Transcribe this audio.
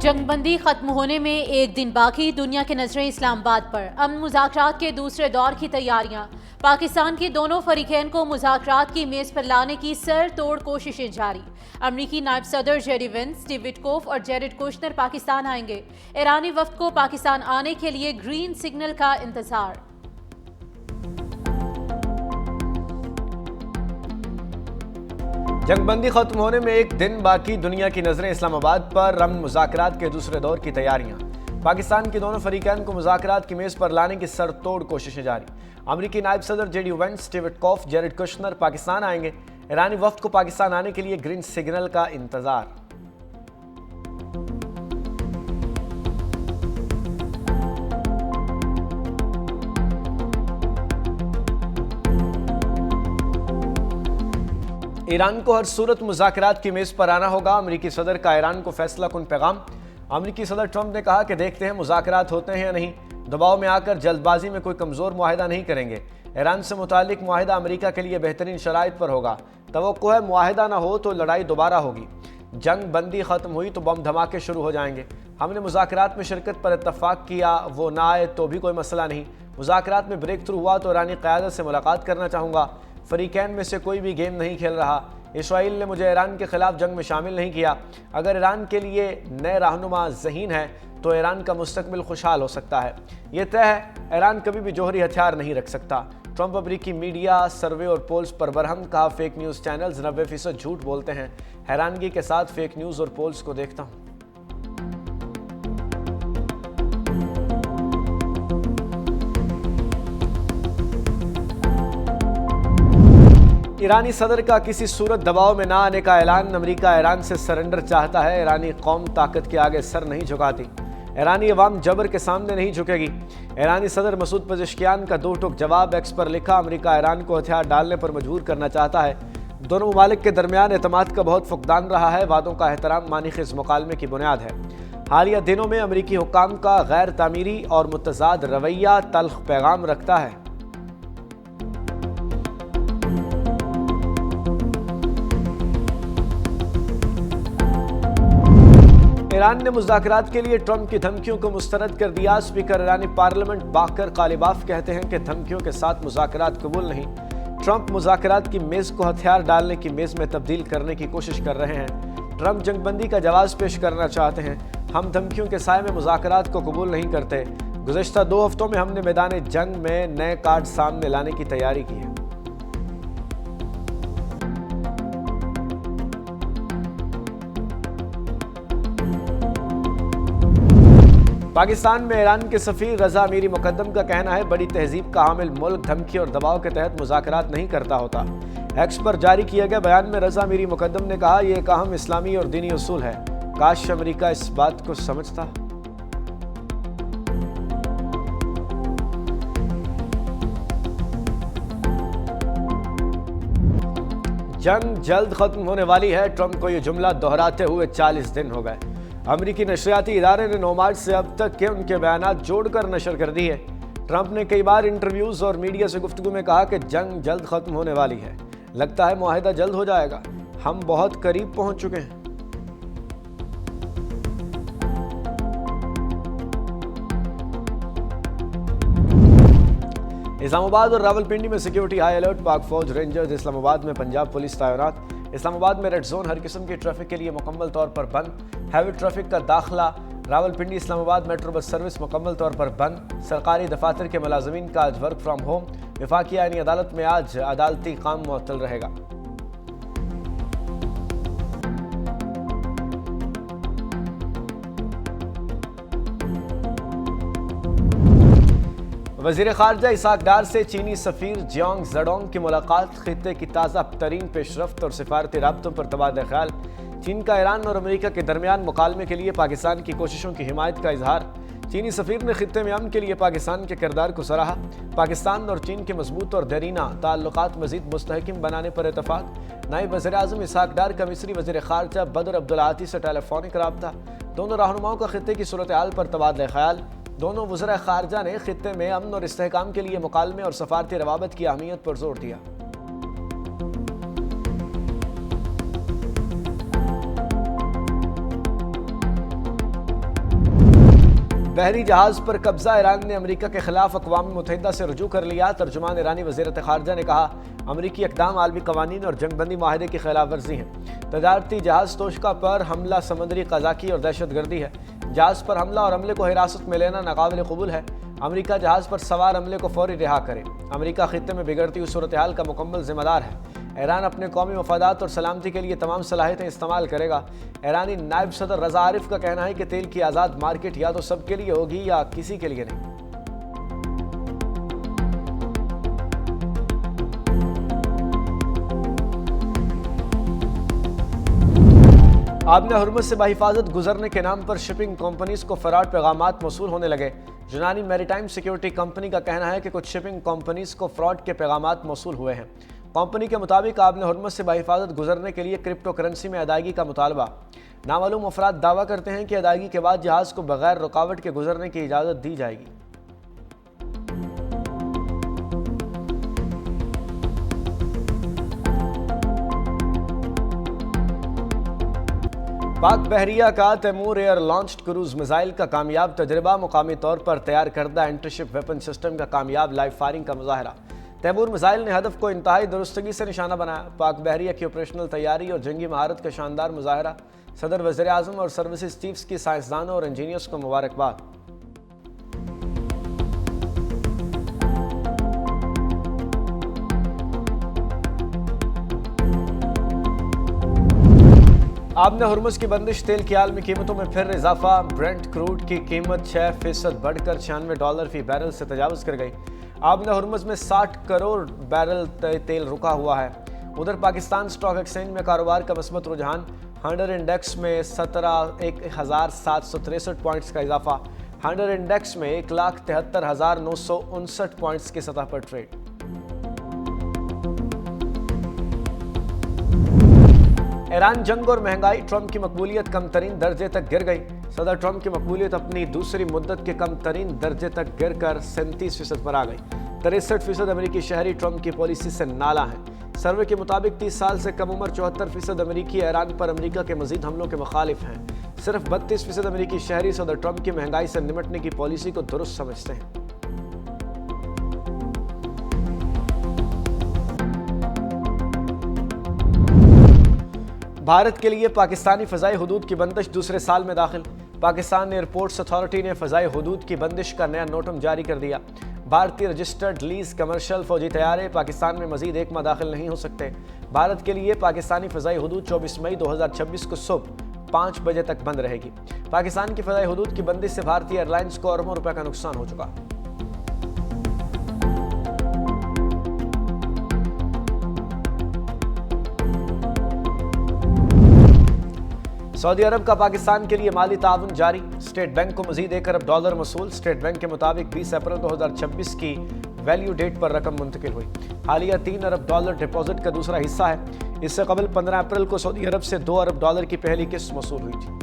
جنگ بندی ختم ہونے میں ایک دن باقی، دنیا کی نظریں اسلام آباد پر۔ امن مذاکرات کے دوسرے دور کی تیاریاں۔ پاکستان کے دونوں فریقین کو مذاکرات کی میز پر لانے کی سر توڑ کوششیں جاری۔ امریکی نائب صدر جیڈی وینس، ڈیوڈ وٹکوف اور جیرڈ کوشنر پاکستان آئیں گے۔ ایرانی وفد کو پاکستان آنے کے لیے گرین سگنل کا انتظار۔ جنگ بندی ختم ہونے میں ایک دن باقی، دنیا کی نظریں اسلام آباد پر۔ امن مذاکرات کے دوسرے دور کی تیاریاں۔ پاکستان کے دونوں فریقین کو مذاکرات کی میز پر لانے کی سر توڑ کوششیں جاری۔ امریکی نائب صدر JD Vance, David Witkoff, Jared Kushner Pakistan آئیں گے۔ ایرانی وفد کو پاکستان آنے کے لیے گرین سگنل کا انتظار۔ ایران کو ہر صورت مذاکرات کی میز پر آنا ہوگا۔ امریکی صدر کا ایران کو فیصلہ کن پیغام۔ امریکی صدر ٹرمپ نے کہا کہ دیکھتے ہیں مذاکرات ہوتے ہیں یا نہیں، دباؤ میں آ کر جلد بازی میں کوئی کمزور معاہدہ نہیں کریں گے۔ ایران سے متعلق معاہدہ امریکہ کے لیے بہترین شرائط پر ہوگا۔ توقع ہے معاہدہ نہ ہو تو لڑائی دوبارہ ہوگی۔ جنگ بندی ختم ہوئی تو بم دھماکے شروع ہو جائیں گے۔ ہم نے مذاکرات میں شرکت پر اتفاق کیا، وہ نہ آئے تو بھی کوئی مسئلہ نہیں۔ مذاکرات میں بریک تھرو ہوا تو ایرانی قیادت سے ملاقات کرنا چاہوں گا۔ فریقین میں سے کوئی بھی گیم نہیں کھیل رہا۔ اسرائیل نے مجھے ایران کے خلاف جنگ میں شامل نہیں کیا۔ اگر ایران کے لیے نئے رہنما ذہین ہے تو ایران کا مستقبل خوشحال ہو سکتا ہے۔ یہ طے ہے، ایران کبھی بھی جوہری ہتھیار نہیں رکھ سکتا۔ ٹرمپ امریکی میڈیا، سروے اور پولز پر برہم، کہا فیک نیوز چینلز 90% جھوٹ بولتے ہیں۔ حیرانگی کے ساتھ فیک نیوز اور پولز کو دیکھتا ہوں۔ ایرانی صدر کا کسی صورت دباؤ میں نہ آنے کا اعلان۔ امریکہ ایران سے سرنڈر چاہتا ہے۔ ایرانی قوم طاقت کے آگے سر نہیں جھکاتی۔ ایرانی عوام جبر کے سامنے نہیں جھکے گی۔ ایرانی صدر مسعود پزشکیان کا دو ٹوک جواب۔ ایکس پر لکھا، امریکہ ایران کو ہتھیار ڈالنے پر مجبور کرنا چاہتا ہے۔ دونوں ممالک کے درمیان اعتماد کا بہت فقدان رہا ہے۔ وعدوں کا احترام معنی خیز مکالمے کی بنیاد ہے۔ حالیہ دنوں میں امریکی حکام کا غیر تعمیری اور متضاد رویہ تلخ پیغام رکھتا ہے۔ ایران نے مذاکرات کے لیے ٹرمپ کی دھمکیوں کو مسترد کر دیا۔ اسپیکر ایرانی پارلیمنٹ باقر قالیباف کہتے ہیں کہ دھمکیوں کے ساتھ مذاکرات قبول نہیں۔ ٹرمپ مذاکرات کی میز کو ہتھیار ڈالنے کی میز میں تبدیل کرنے کی کوشش کر رہے ہیں۔ ٹرمپ جنگ بندی کا جواز پیش کرنا چاہتے ہیں۔ ہم دھمکیوں کے سائے میں مذاکرات کو قبول نہیں کرتے۔ گزشتہ 2 ہفتوں میں ہم نے میدان جنگ میں نئے کارڈ سامنے لانے کی تیاری کی ہے۔ پاکستان میں ایران کے سفیر رضا امیری مقدم کا کہنا ہے، بڑی تہذیب کا حامل ملک دھمکی اور دباؤ کے تحت مذاکرات نہیں کرتا ہوتا۔ ایکس پر جاری کیے گئے بیان میں رضا امیری مقدم نے کہا، یہ ایک اہم اسلامی اور دینی اصول ہے۔ کاش امریکہ اس بات کو سمجھتا۔ جنگ جلد ختم ہونے والی ہے، ٹرمپ کو یہ جملہ دہراتے ہوئے 40 دن ہو گئے۔ امریکی نشریاتی ادارے نے 9 مارچ سے اب تک کے ان کے بیانات جوڑ کر نشر کر دی ہے۔ ٹرمپ نے کئی بار انٹرویوز اور میڈیا سے گفتگو میں کہا کہ جنگ جلد ختم ہونے والی ہے۔ لگتا ہے معاہدہ جلد ہو جائے گا۔ ہم بہت قریب پہنچ چکے ہیں۔ اسلام آباد اور راولپنڈی میں سیکیورٹی ہائی الرٹ، پاک فوج رینجرز اسلام آباد میں پنجاب پولیس تعینات۔ اسلام آباد میں ریڈ زون ہر قسم کی ٹریفک کے لیے مکمل طور پر بند۔ ہیوی ٹریفک کا داخلہ راولپنڈی اسلام آباد میٹرو بس سروس مکمل طور پر بند۔ سرکاری دفاتر کے ملازمین کا آج ورک فرام ہوم۔ وفاقی آئینی عدالت میں آج عدالتی کام معطل رہے گا۔ وزیر خارجہ اسحاق ڈار سے چینی سفیر جیانگ زیڈونگ کی ملاقات۔ خطے کی تازہ ترین پیش رفت اور سفارتی رابطوں پر تبادلہ خیال۔ چین کا ایران اور امریکہ کے درمیان مکالمے کے لیے پاکستان کی کوششوں کی حمایت کا اظہار۔ چینی سفیر نے خطے میں امن کے لیے پاکستان کے کردار کو سراہا۔ پاکستان اور چین کے مضبوط اور دیرینہ تعلقات مزید مستحکم بنانے پر اتفاق۔ نائب وزیر اعظم اسحاق ڈار کا مصری وزیر خارجہ بدر عبدالعاطی سے ٹیلی فونک رابطہ۔ دونوں رہنماؤں کا خطے کی صورتحال پر تبادلہ خیال۔ دونوں وزراء خارجہ نے خطے میں امن اور استحکام کے لیے مکالمے اور سفارتی روابط کی اہمیت پر زور دیا۔ بحری جہاز پر قبضہ ایران نے امریکہ کے خلاف اقوام متحدہ سے رجوع کر لیا۔ ترجمان ایرانی وزیر خارجہ نے کہا امریکی اقدام عالمی قوانین اور جنگ بندی معاہدے کی خلاف ورزی ہیں۔ تجارتی جہاز توشکا پر حملہ سمندری قزاقی اور دہشت گردی ہے۔ جہاز پر حملہ اور عملے کو حراست میں لینا ناقابل قبول ہے۔ امریکہ جہاز پر سوار عملے کو فوری رہا کرے۔ امریکہ خطے میں بگڑتی ہوئی صورتحال کا مکمل ذمہ دار ہے۔ ایران اپنے قومی مفادات اور سلامتی کے لیے تمام صلاحیتیں استعمال کرے گا۔ ایرانی نائب صدر رضا عارف کا کہنا ہے کہ تیل کی آزاد مارکیٹ یا تو سب کے لیے ہوگی یا کسی کے لیے نہیں۔ آبِ ہرمز سے بحفاظت گزرنے کے نام پر شپنگ کمپنیز کو فراڈ پیغامات موصول ہونے لگے۔ یونانی میری ٹائم سیکیورٹی کمپنی کا کہنا ہے کہ کچھ شپنگ کمپنیز کو فراڈ کے پیغامات موصول ہوئے ہیں۔ کمپنی کے مطابق آبِ ہرمز سے بحفاظت گزرنے کے لیے کرپٹو کرنسی میں ادائیگی کا مطالبہ۔ نامعلوم افراد دعویٰ کرتے ہیں کہ ادائیگی کے بعد جہاز کو بغیر رکاوٹ کے گزرنے کی اجازت دی جائے گی۔ پاک بحریہ کا Taimoor air launched cruise missile کا کامیاب تجربہ، مقامی طور پر تیار کردہ اینٹی شپ ویپن سسٹم کا کامیاب لائیو فائرنگ کا مظاہرہ۔ تیمور میزائل نے ہدف کو انتہائی درستگی سے نشانہ بنایا۔ پاک بحریہ کی آپریشنل تیاری اور جنگی مہارت کا شاندار مظاہرہ۔ صدر وزیر اعظم اور سروسز چیفز کی سائنسدانوں اور انجینئرز کو مبارکباد۔ آبِ ہرمز کی بندش، تیل کی عالمی قیمتوں میں پھر اضافہ۔ برنٹ کروڈ کی قیمت 6% بڑھ کر $96 فی بیرل سے تجاوز کر گئی۔ آبِ ہرمز میں 60 کروڑ بیرل تیل رکا ہوا ہے۔ ادھر پاکستان سٹاک ایکسچینج میں کاروبار کا مثبت رجحان، ہنڈر انڈیکس میں 17,763 پوائنٹس کا اضافہ، ہنڈر انڈیکس میں 1,73,959 پوائنٹس کی سطح پر ٹریڈ۔ ایران جنگ اور مہنگائی، ٹرمپ کی مقبولیت کم ترین درجے تک گر گئی۔ صدر ٹرمپ کی مقبولیت اپنی دوسری مدت کے کم ترین درجے تک گر کر 37% پر آ گئی۔ 63% امریکی شہری ٹرمپ کی پالیسی سے نالاں ہیں۔ سروے کے مطابق 30 سال سے کم عمر 74% امریکی ایران پر امریکہ کے مزید حملوں کے مخالف ہیں۔ صرف 32% امریکی شہری صدر ٹرمپ کی مہنگائی سے نمٹنے کی پالیسی کو درست سمجھتے ہیں۔ بھارت کے لیے پاکستانی فضائی حدود کی بندش دوسرے سال میں داخل۔ پاکستان ایئرپورٹس اتھارٹی نے فضائی حدود کی بندش کا نیا نوٹم جاری کر دیا۔ بھارتی رجسٹرڈ لیز کمرشل فوجی طیارے پاکستان میں مزید ایک ماہ داخل نہیں ہو سکتے۔ بھارت کے لیے پاکستانی فضائی حدود 24 مئی 2026 کو صبح 5 بجے تک بند رہے گی۔ پاکستان کی فضائی حدود کی بندش سے بھارتی ایئر لائنز کو اربوں روپے کا نقصان ہو چکا۔ سعودی عرب کا پاکستان کے لیے مالی تعاون جاری، اسٹیٹ بینک کو مزید $1 ارب موصول۔ اسٹیٹ بینک کے مطابق 20 اپریل 2026 کی ویلیو ڈیٹ پر رقم منتقل ہوئی۔ حالیہ $3 ارب ڈپازٹ کا دوسرا حصہ ہے۔ اس سے قبل 15 اپریل کو سعودی عرب سے $2 ارب کی پہلی قسط موصول ہوئی تھی۔